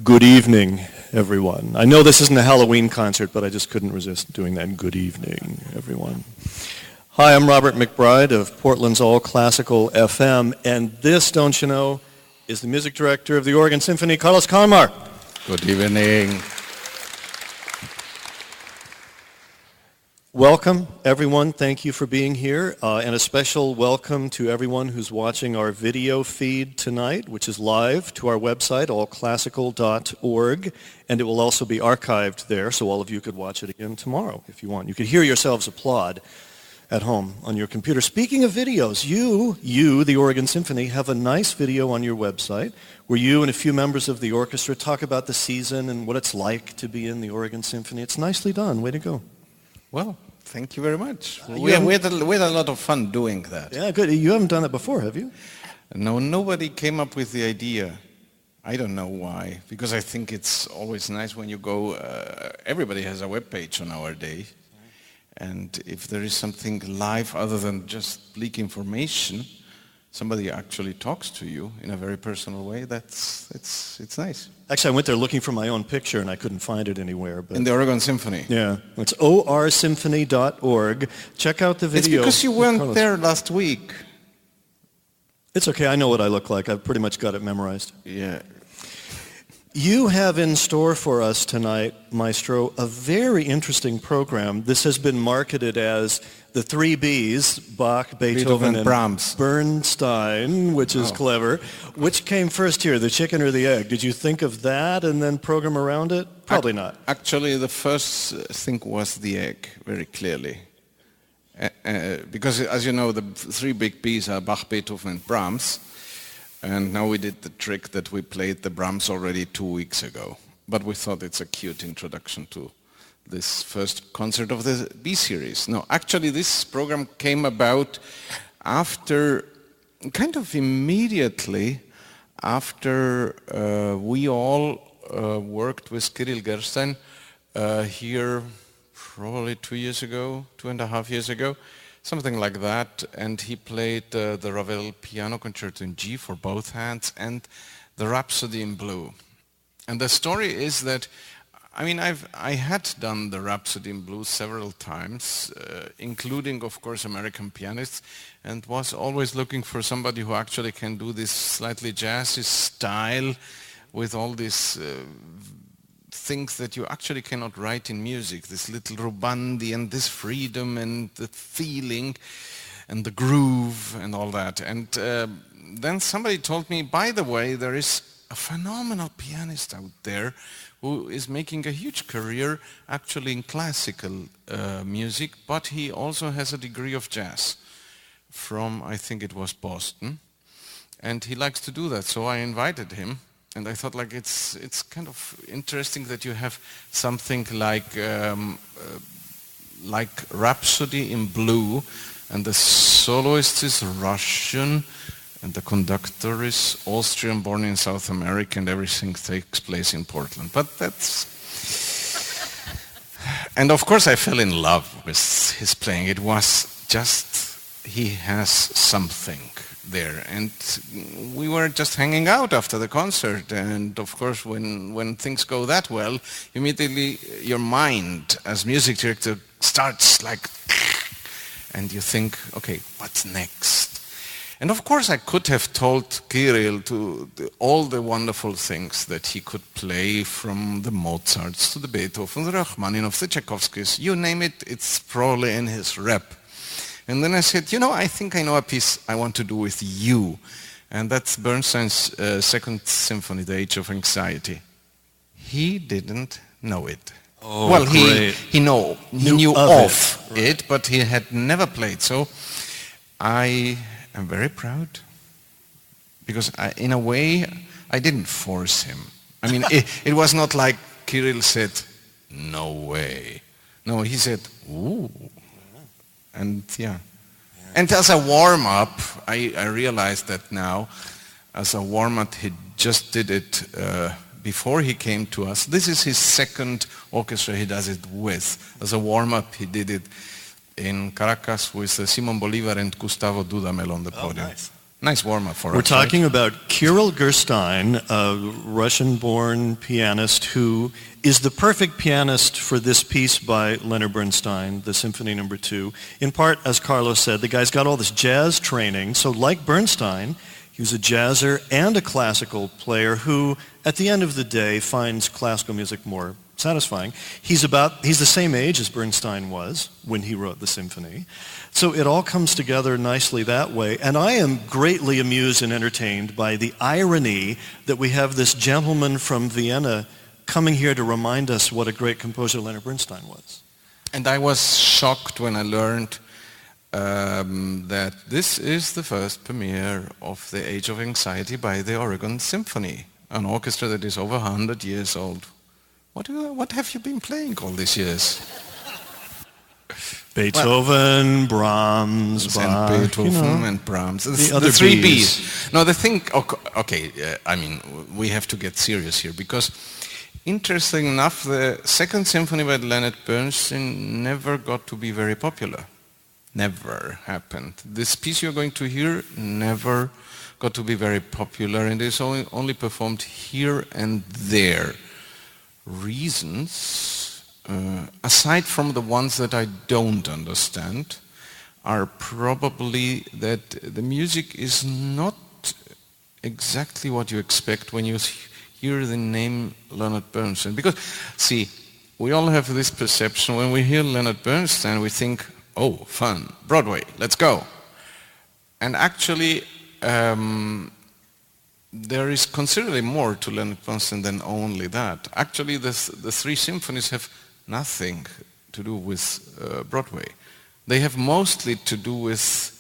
Good evening, everyone. I know this isn't a Halloween concert, but I just couldn't resist doing that. Good evening, everyone. Hi, I'm Robert McBride of Portland's All Classical FM, and this, don't you know, is the music director of the Oregon Symphony, Carlos Kalmar. Good evening. Welcome, everyone. Thank you for being here. And a special welcome to everyone who's watching our video feed tonight, which is live to our website, allclassical.org. And it will also be archived there, so all of you could watch it again tomorrow if you want. You could hear yourselves applaud at home on your computer. Speaking of videos, you, the Oregon Symphony, have a nice video on your website where you and a few members of the orchestra talk about the season and what it's like to be in the Oregon Symphony. It's nicely done. Way to go. Well, thank you very much. We had a lot of fun doing that. Yeah, good. You haven't done it before, have you? No, nobody came up with the idea. I don't know why, because I think it's always nice when you go, everybody has a web page on our day. And if there is something live other than just bleak information, somebody actually talks to you in a very personal way, it's nice. Actually, I went there looking for my own picture and I couldn't find it anywhere. But in the Oregon Symphony? Yeah, it's orsymphony.org. Check out the video. It's because you weren't there last week. It's okay, I know what I look like. I've pretty much got it memorized. Yeah. You have in store for us tonight, Maestro, a very interesting program. This has been marketed as the 3 Bs, Bach, Beethoven, and Brahms. Bernstein, which is clever. Which came first here, the chicken or the egg? Did you think of that and then program around it? Probably not. Actually, the first thing was the egg, very clearly. Because, as you know, the 3 big Bs are Bach, Beethoven, and Brahms. And now we did the trick that we played the Brahms already 2 weeks ago. But we thought it's a cute introduction to this first concert of the B series. No, actually this program came about after, kind of immediately after we all worked with Kirill Gerstein here probably 2 years ago, 2.5 years ago. Something like that, and he played the Ravel Piano Concerto in G for both hands and the Rhapsody in Blue. And the story is that, I mean, I had done the Rhapsody in Blue several times, including, of course, American pianists, and was always looking for somebody who actually can do this slightly jazzy style with all these things that you actually cannot write in music, this little rubandi and this freedom and the feeling and the groove and all that. And then somebody told me, by the way, there is a phenomenal pianist out there who is making a huge career actually in classical music, but he also has a degree of jazz from, I think it was Boston, and he likes to do that. So I invited him. And I thought, like, it's kind of interesting that you have something like Rhapsody in Blue, and the soloist is Russian, and the conductor is Austrian, born in South America, and everything takes place in Portland. But that's... And of course I fell in love with his playing. It was just, he has something there, and we were just hanging out after the concert, and of course when things go that well, immediately your mind as music director starts like, and you think, okay, what's next? And of course I could have told Kirill all the wonderful things that he could play, from the Mozarts to the Beethoven, the Rachmaninoff, the Tchaikovskys, you name it, it's probably in his rep. And then I said, I think I know a piece I want to do with you. And that's Bernstein's Second Symphony, The Age of Anxiety. He didn't know it. Oh, well, great. he knew of it, but he had never played. So I am very proud, because in a way, I didn't force him. I mean, it was not like Kirill said, no way. No, he said, ooh. And yeah. And as a warm-up, I realized that now, as a warm-up, he just did it before he came to us. This is his second orchestra he does it with. As a warm-up, he did it in Caracas with Simon Bolivar and Gustavo Dudamel on the podium. Nice. Nice warm-up for us. We're talking about Kirill Gerstein, a Russian-born pianist who is the perfect pianist for this piece by Leonard Bernstein, the Symphony No. 2. In part, as Carlos said, the guy's got all this jazz training, so like Bernstein, he was a jazzer and a classical player who, at the end of the day, finds classical music more satisfying. He's the same age as Bernstein was when he wrote the symphony. So it all comes together nicely that way. And I am greatly amused and entertained by the irony that we have this gentleman from Vienna coming here to remind us what a great composer Leonard Bernstein was. And I was shocked when I learned that this is the first premiere of The Age of Anxiety by the Oregon Symphony, an orchestra that is over 100 years old. What have you been playing all these years? Beethoven, Brahms, Bach, and Beethoven and Brahms. The other three Bs. Bs. No, the thing, okay, I mean, we have to get serious here because, interesting enough, the second symphony by Leonard Bernstein never got to be very popular. Never happened. This piece you're going to hear never got to be very popular, and is only performed here and there. Reasons, aside from the ones that I don't understand, are probably that the music is not exactly what you expect when you hear the name Leonard Bernstein. Because, see, we all have this perception, when we hear Leonard Bernstein, we think, oh, fun, Broadway, let's go. And actually, there is considerably more to Leonard Bernstein than only that. Actually, the three symphonies have nothing to do with Broadway. They have mostly to do with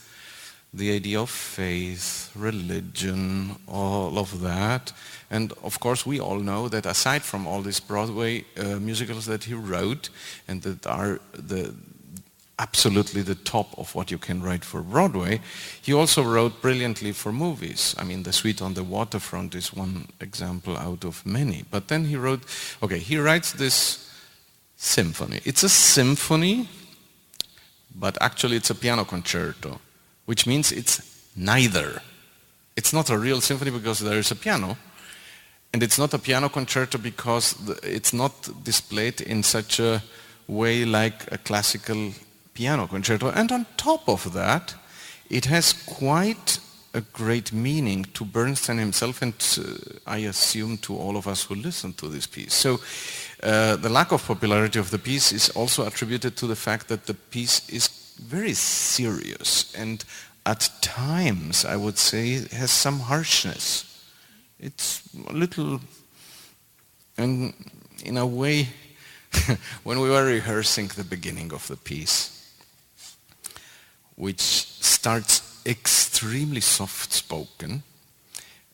the idea of faith, religion, all of that. And of course, we all know that aside from all these Broadway musicals that he wrote, and that are absolutely the top of what you can write for Broadway, he also wrote brilliantly for movies. I mean, The Suite on the Waterfront is one example out of many. But then he writes this symphony. It's a symphony, but actually it's a piano concerto, which means it's neither. It's not a real symphony because there is a piano, and it's not a piano concerto because it's not displayed in such a way like a classical piano concerto. And on top of that, it has quite a great meaning to Bernstein himself, and I assume to all of us who listen to this piece. So the lack of popularity of the piece is also attributed to the fact that the piece is very serious, and at times, I would say, has some harshness. It's a little, and in a way, when we were rehearsing the beginning of the piece, which starts extremely soft-spoken,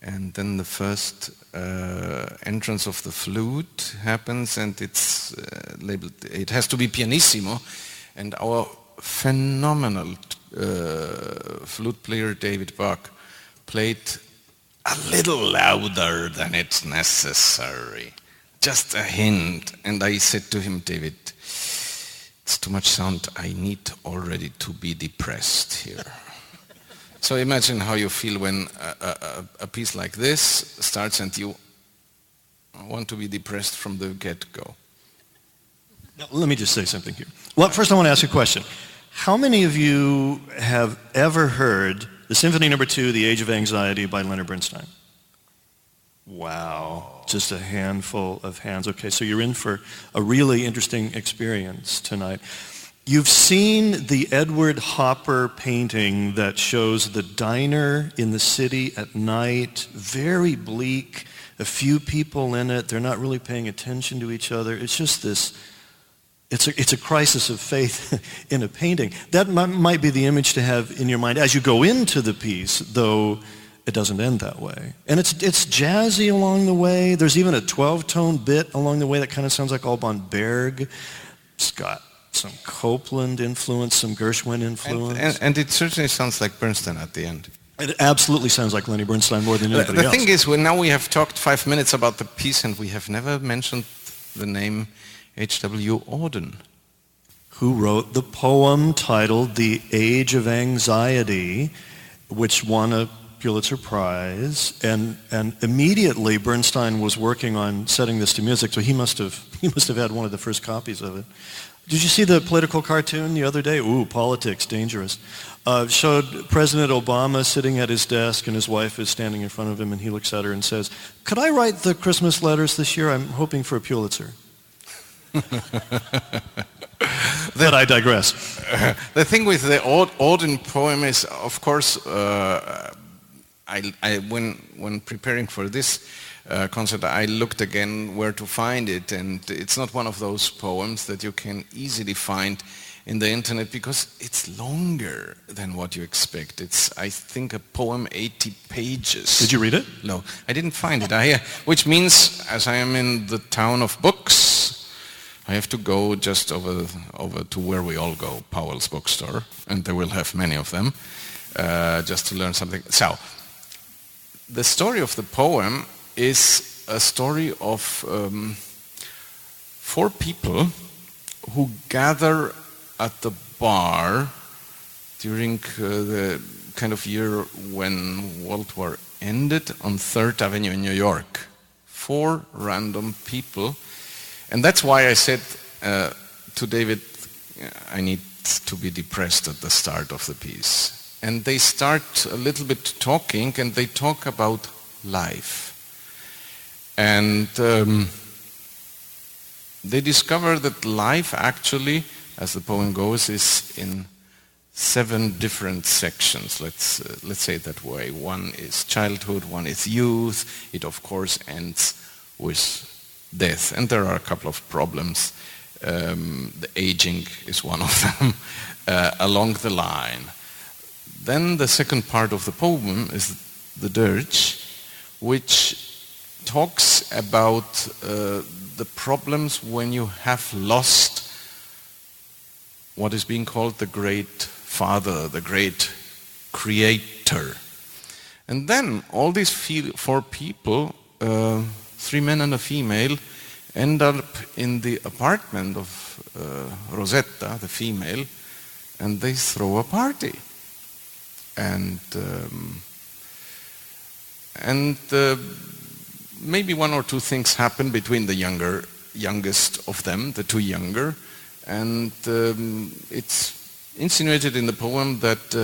and then the first entrance of the flute happens, and it's labeled, it has to be pianissimo, and our phenomenal flute player David Bach played a little louder than it's necessary, just a hint, and I said to him, David, it's too much sound, I need already to be depressed here. So imagine how you feel when a piece like this starts and you want to be depressed from the get-go. Now, let me just say something here. Well, first I want to ask you a question. How many of you have ever heard the Symphony No. 2, The Age of Anxiety by Leonard Bernstein? Wow, just a handful of hands. Okay, so you're in for a really interesting experience tonight. You've seen the Edward Hopper painting that shows the diner in the city at night, very bleak, a few people in it, they're not really paying attention to each other. It's just this, it's a crisis of faith in a painting. That might be the image to have in your mind as you go into the piece, though it doesn't end that way. And it's jazzy along the way. There's even a 12-tone bit along the way that kind of sounds like Alban Berg. It's got some Copland influence, some Gershwin influence. And it certainly sounds like Bernstein at the end. It absolutely sounds like Lenny Bernstein more than anybody else. The thing is, now we have talked 5 minutes about the piece and we have never mentioned the name H.W. Auden, who wrote the poem titled The Age of Anxiety, which won a Pulitzer Prize, and immediately Bernstein was working on setting this to music, so he must have had one of the first copies of it. Did you see the political cartoon the other day? Ooh, politics, dangerous. Showed President Obama sitting at his desk and his wife is standing in front of him and he looks at her and says, "Could I write the Christmas letters this year? I'm hoping for a Pulitzer." But I digress. The thing with the Auden poem is, of course, when preparing for this concert, I looked again where to find it, and it's not one of those poems that you can easily find in the internet because it's longer than what you expect. It's, I think, a poem 80 pages. Did you read it? No, I didn't find it. Which means, as I am in the town of books, I have to go just over to where we all go, Powell's bookstore, and they will have many of them, just to learn something. So, the story of the poem is a story of 4 people who gather at the bar during the kind of year when World War ended on 3rd Avenue in New York. 4 random people. And that's why I said to David, I need to be depressed at the start of the piece. And they start a little bit talking, and they talk about life. And they discover that life actually, as the poem goes, is in 7 different sections. Let's say it that way. One is childhood, one is youth. It of course ends with death, and there are a couple of problems. The aging is one of them along the line. Then the second part of the poem is the dirge, which talks about the problems when you have lost what is being called the great father, the great creator. And then all these 4 people, 3 men and a female, end up in the apartment of Rosetta, the female, and they throw a party. And maybe 1 or 2 things happen between the youngest of them, the 2 younger, and it's insinuated in the poem that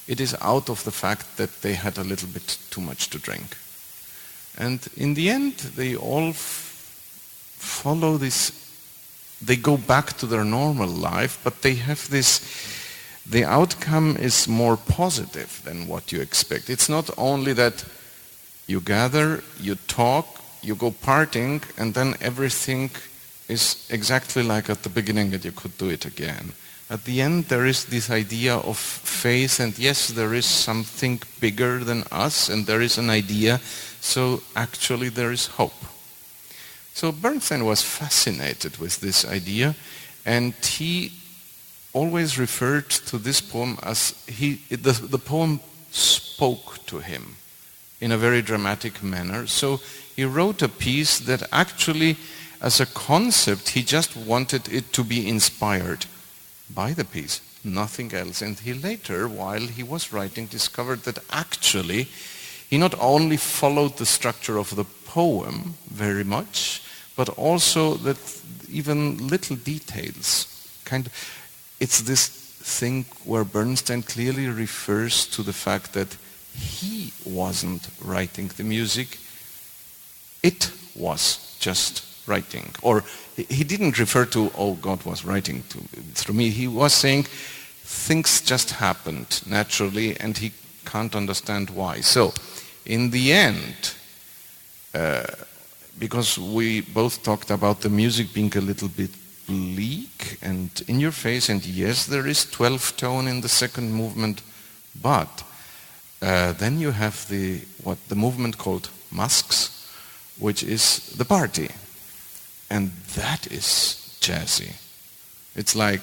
it is out of the fact that they had a little bit too much to drink. And in the end, they all follow this, they go back to their normal life, but they have this, the outcome is more positive than what you expect. It's not only that you gather, you talk, you go partying, and then everything is exactly like at the beginning that you could do it again. At the end, there is this idea of faith, and yes, there is something bigger than us, and there is an idea, so actually there is hope. So Bernstein was fascinated with this idea, and he always referred to this poem as the poem spoke to him in a very dramatic manner. So he wrote a piece that actually, as a concept, he just wanted it to be inspired by the piece, nothing else. And he later, while he was writing, discovered that actually he not only followed the structure of the poem very much, but also that even little details, it's this thing where Bernstein clearly refers to the fact that he wasn't writing the music, it was just writing. Or he didn't refer to, oh, God was writing through me. He was saying things just happened naturally and he can't understand why. So in the end, because we both talked about the music being a little bit bleak and in your face, and yes, there is 12 tone in the second movement, but then you have the movement called Masks, which is the party. And that is jazzy. It's like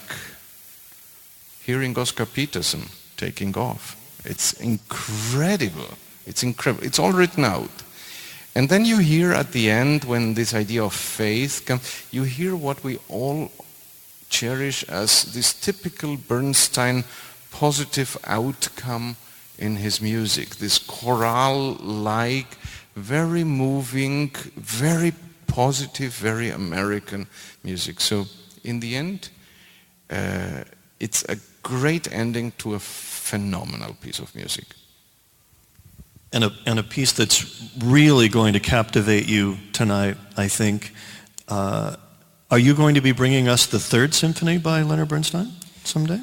hearing Oscar Peterson taking off. It's incredible. It's incredible. It's all written out. And then you hear at the end, when this idea of faith comes, you hear what we all cherish as this typical Bernstein positive outcome in his music, this chorale-like, very moving, very positive, very American music. So in the end, it's a great ending to a phenomenal piece of music. And a piece that's really going to captivate you tonight, I think. Are you going to be bringing us the Third Symphony by Leonard Bernstein someday?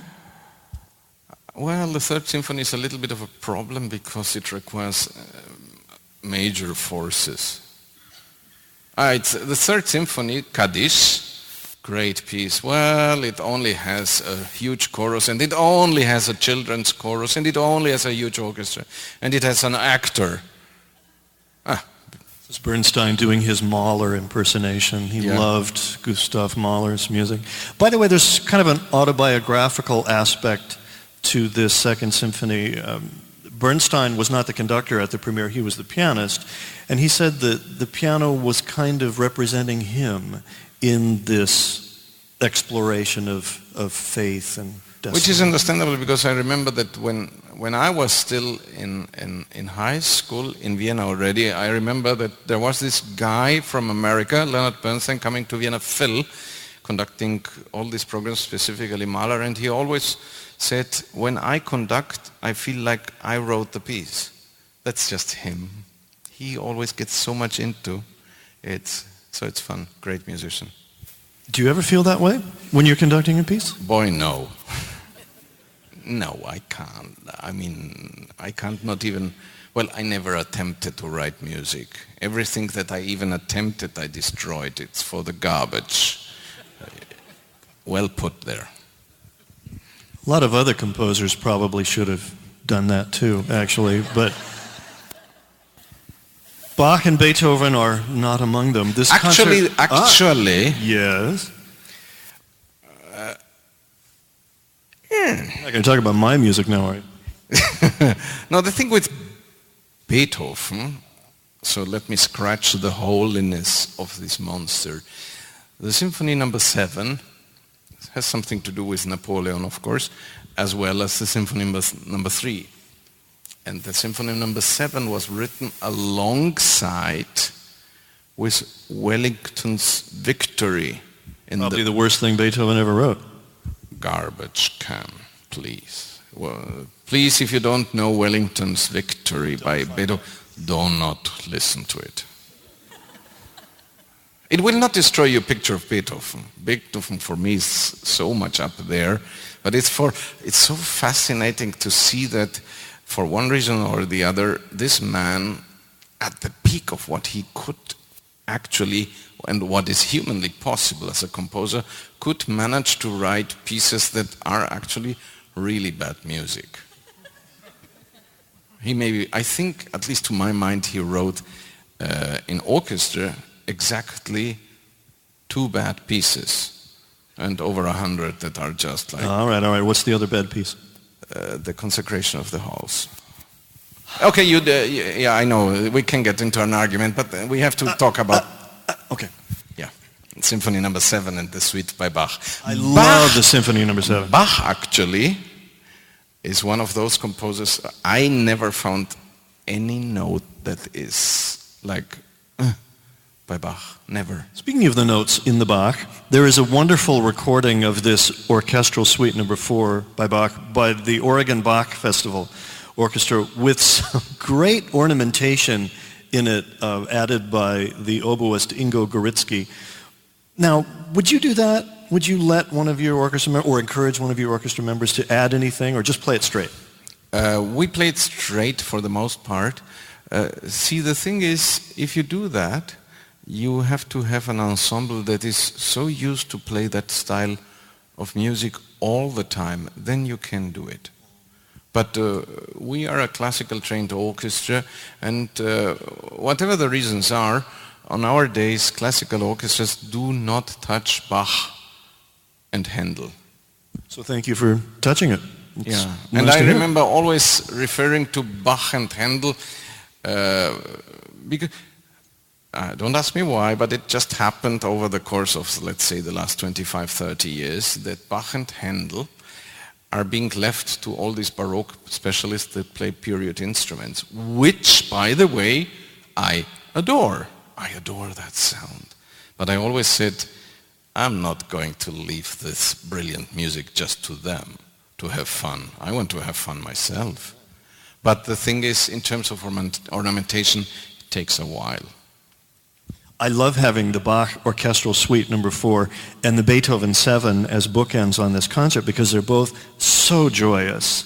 Well, the Third Symphony is a little bit of a problem because it requires major forces. It's the Third Symphony, Kaddish, great piece. Well, it only has a huge chorus, and it only has a children's chorus, and it only has a huge orchestra, and it has an actor. This is Bernstein doing his Mahler impersonation. He loved Gustav Mahler's music. By the way, there's kind of an autobiographical aspect to this Second Symphony. Bernstein was not the conductor at the premiere, he was the pianist, and he said that the piano was kind of representing him in this exploration of faith and destiny. Which is understandable, because I remember that when I was still in high school in Vienna already, I remember that there was this guy from America, Leonard Bernstein, coming to Vienna, Phil, conducting all these programs, specifically Mahler, and he always said, when I conduct, I feel like I wrote the piece. That's just him. He always gets so much into it. So it's fun, great musician. Do you ever feel that way when you're conducting a piece? Boy, no. No, I can't. I mean, I can't not even, well, I never attempted to write music. Everything that I even attempted, I destroyed. It's for the garbage. Well put there. A lot of other composers probably should have done that too, actually, but Bach and Beethoven are not among them. This Actually, yes. You're not going to talk about my music now, are you? No, the thing with Beethoven, so let me scratch the holiness of this monster. The Symphony No. 7 has something to do with Napoleon, of course, as well as the Symphony No. 3. And the Symphony No. 7 was written alongside with Wellington's Victory. Probably the worst thing Beethoven ever wrote. Garbage can, please. Well, please, if you don't know Wellington's Victory by Beethoven, do not listen to it. It will not destroy your picture of Beethoven. Beethoven for me is so much up there, but it's so fascinating to see that for one reason or the other, this man, at the peak of what he could actually, and what is humanly possible as a composer, could manage to write pieces that are actually really bad music. I think, at least to my mind, he wrote in orchestra exactly 2 bad pieces, and over 100 that are just like... All right. What's the other bad piece? The Consecration of the Halls. Okay, yeah, I know, we can get into an argument, but we have to talk about... Okay. Yeah, Symphony No. 7 and the Suite by Bach. I love the Symphony No. 7. Bach actually is one of those composers, I never found any note that is like... by Bach, never. Speaking of the notes in the Bach, there is a wonderful recording of this orchestral suite No. 4 by Bach by the Oregon Bach Festival Orchestra with some great ornamentation in it added by the oboist Ingo Goritsky. Now, would you do that? Would you let one of your orchestra members, or encourage one of your orchestra members to add anything, or just play it straight? We play it straight for the most part. See, the thing is, if you do that, you have to have an ensemble that is so used to play that style of music all the time, then you can do it. But we are a classical trained orchestra, and whatever the reasons are, on our days classical orchestras do not touch Bach and Handel. So thank you for touching it. It's and I remember always referring to Bach and Handel because don't ask me why, but it just happened over the course of, let's say, the last 25, 30 years that Bach and Handel are being left to all these Baroque specialists that play period instruments, which, by the way, I adore. I adore that sound. But I always said, I'm not going to leave this brilliant music just to them, to have fun. I want to have fun myself. But the thing is, in terms of ornamentation, it takes a while. I love having the Bach Orchestral Suite No. 4 and the Beethoven 7 as bookends on this concert because they're both so joyous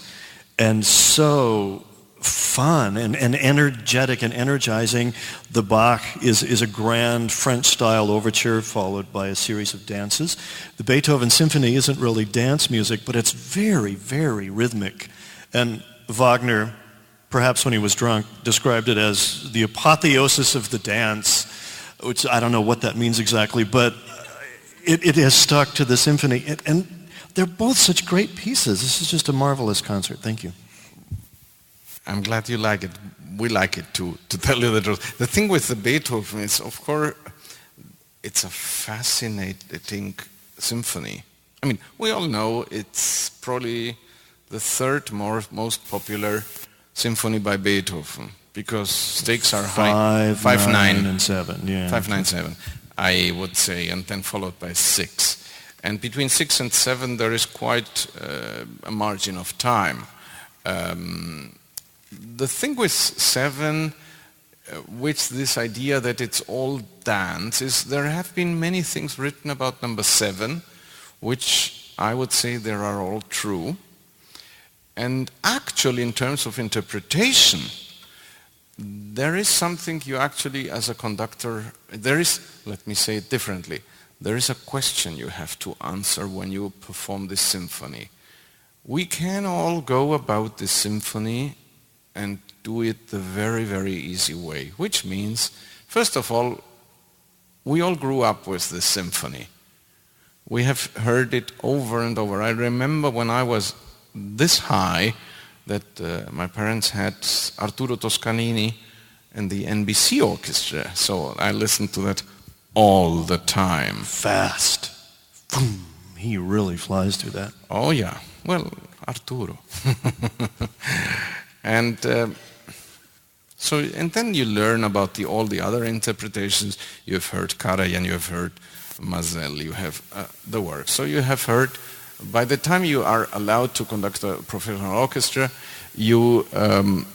and so fun and energetic and energizing. The Bach is a grand French-style overture followed by a series of dances. The Beethoven Symphony isn't really dance music, but it's very, very rhythmic. And Wagner, perhaps when he was drunk, described it as the apotheosis of the dance, which I don't know what that means exactly, but it has stuck to the symphony. And they're both such great pieces. This is just a marvelous concert. Thank you. I'm glad you like it. We like it too, to tell you the truth. The thing with the Beethoven is, of course, it's a fascinating symphony. I mean, we all know it's probably the third most popular symphony by Beethoven, because stakes are high. 5, 9, and 7. Yeah. 5, 9, 7, I would say, and then followed by 6. And between 6 and 7 there is quite a margin of time. The thing with 7, with this idea that it's all dance, is there have been many things written about number 7, which I would say they are all true. And actually, in terms of interpretation, there is something you actually, as a conductor, let me say it differently, there is a question you have to answer when you perform this symphony. We can all go about this symphony and do it the very, very easy way, which means, first of all, we all grew up with this symphony. We have heard it over and over. I remember when I was this high that my parents had Arturo Toscanini and the NBC orchestra, so I listened to that all the time. Fast. Boom. He really flies through that. Oh yeah, well, Arturo. And then you learn about all the other interpretations. You have heard Karajan, you have heard Mazel, you have the works. So you have heard, by the time you are allowed to conduct a professional orchestra, you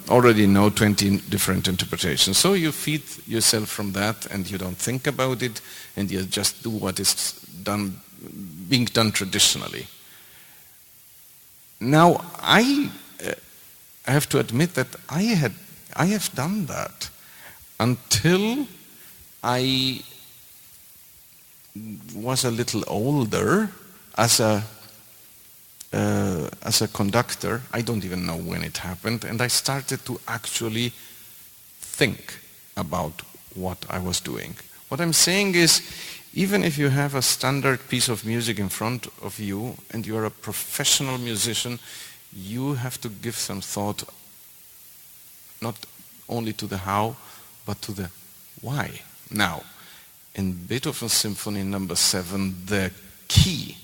already know 20 different interpretations. So you feed yourself from that and you don't think about it and you just do what is being done traditionally. Now, I have to admit that I have done that until I was a little older as a conductor. I don't even know when it happened, and I started to actually think about what I was doing. What I'm saying is, even if you have a standard piece of music in front of you and you're a professional musician, you have to give some thought not only to the how, but to the why. Now, in Beethoven's Symphony No. 7, the key,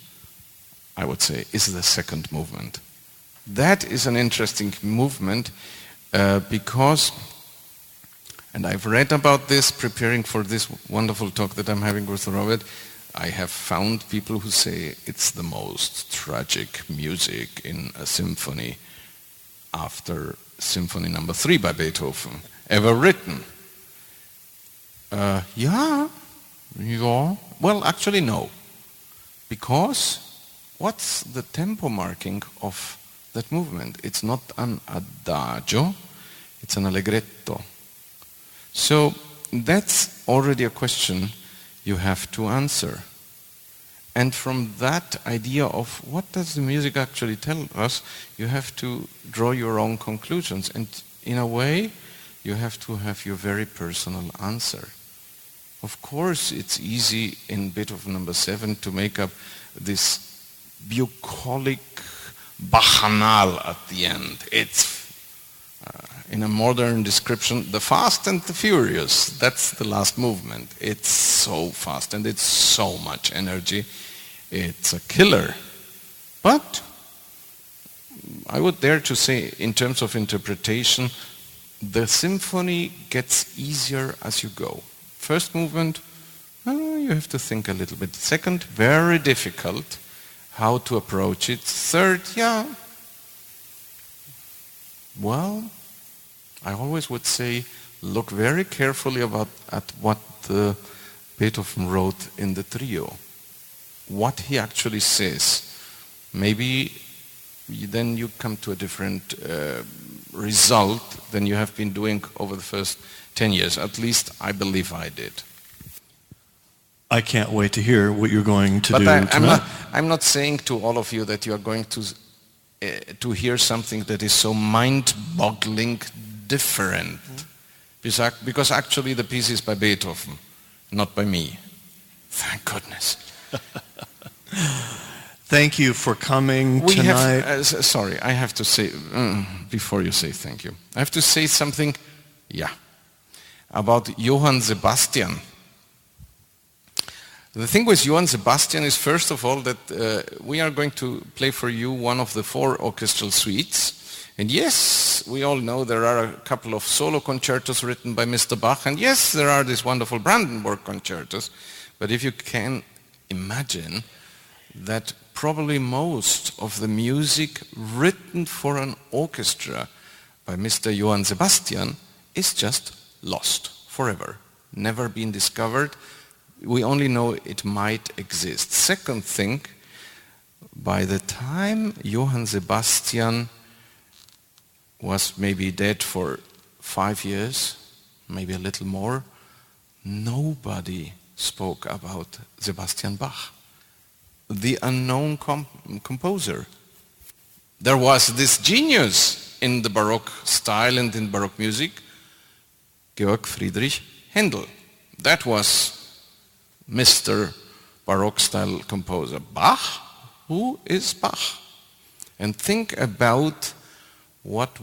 I would say, is the second movement. That is an interesting movement because, and I've read about this preparing for this wonderful talk that I'm having with Robert, I have found people who say it's the most tragic music in a symphony after Symphony No. 3 by Beethoven ever written. Yeah. Well, actually no. Because what's the tempo marking of that movement? It's not an adagio, it's an allegretto. So that's already a question you have to answer. And from that idea of what does the music actually tell us, you have to draw your own conclusions. And in a way, you have to have your very personal answer. Of course, it's easy in Beethoven No. 7 to make up this bucolic bacchanal at the end. It's, in a modern description, the fast and the furious. That's the last movement. It's so fast and it's so much energy. It's a killer. But I would dare to say, in terms of interpretation, the symphony gets easier as you go. First movement, you have to think a little bit. Second, very difficult how to approach it. Third, well, I always would say, look very carefully at what Beethoven wrote in the trio. What he actually says. Maybe then you come to a different result than you have been doing over the first 10 years. At least I believe I did. I can't wait to hear what you're going to do tonight. I'm not saying to all of you that you are going to hear something that is so mind-boggling different. Because actually the piece is by Beethoven, not by me. Thank goodness. Thank you for coming tonight. Sorry, I have to say, before you say thank you, I have to say something, about Johann Sebastian. The thing with Johann Sebastian is, first of all, that we are going to play for you one of the 4 orchestral suites. And yes, we all know there are a couple of solo concertos written by Mr. Bach. And yes, there are these wonderful Brandenburg concertos. But if you can imagine that probably most of the music written for an orchestra by Mr. Johann Sebastian is just lost forever, never been discovered. We only know it might exist. Second thing, by the time Johann Sebastian was maybe dead for 5 years, maybe a little more, nobody spoke about Sebastian Bach, the unknown composer. There was this genius in the Baroque style and in Baroque music, Georg Friedrich Händel. That was Mr. Baroque style composer. Bach? Who is Bach? And think about what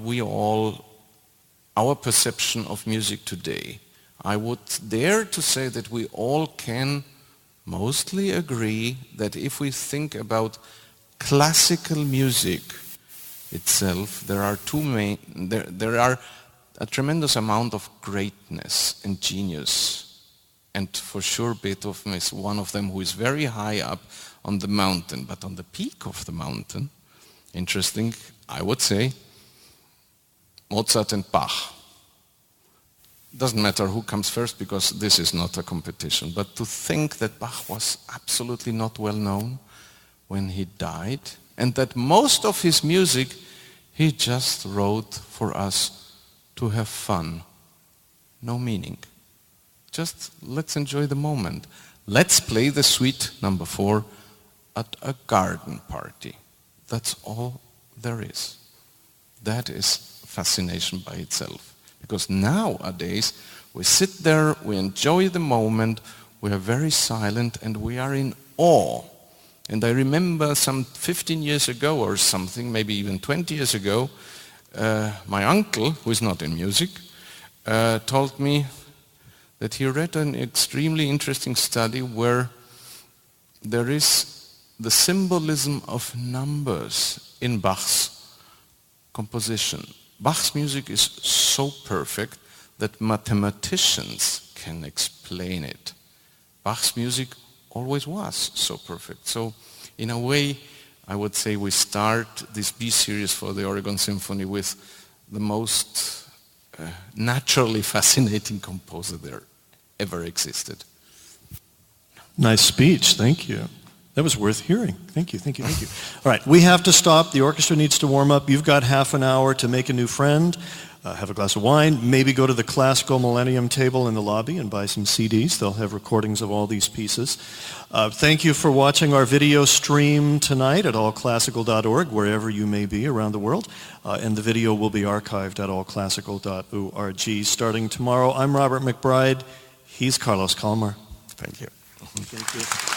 our perception of music today. I would dare to say that we all can mostly agree that if we think about classical music itself, there are there are a tremendous amount of greatness and genius. And for sure Beethoven is one of them, who is very high up on the mountain. But on the peak of the mountain, interesting, I would say, Mozart and Bach. Doesn't matter who comes first, because this is not a competition. But to think that Bach was absolutely not well known when he died, and that most of his music he just wrote for us to have fun. No meaning. Just let's enjoy the moment. Let's play the suite number 4 at a garden party. That's all there is. That is fascination by itself. Because nowadays we sit there, we enjoy the moment, we are very silent, and we are in awe. And I remember some 15 years ago or something, maybe even 20 years ago, my uncle, who is not in music, told me that he read an extremely interesting study where there is the symbolism of numbers in Bach's composition. Bach's music is so perfect that mathematicians can explain it. Bach's music always was so perfect. So in a way, I would say we start this B series for the Oregon Symphony with the most naturally fascinating composer there ever existed. Nice speech, thank you. That was worth hearing. Thank you. All right, we have to stop. The orchestra needs to warm up. You've got half an hour to make a new friend, have a glass of wine, maybe go to the Classical Millennium table in the lobby and buy some CDs. They'll have recordings of all these pieces. Thank you for watching our video stream tonight at allclassical.org, wherever you may be around the world. And the video will be archived at allclassical.org starting tomorrow. I'm Robert McBride. He's Carlos Kalmar. Thank you. Thank you.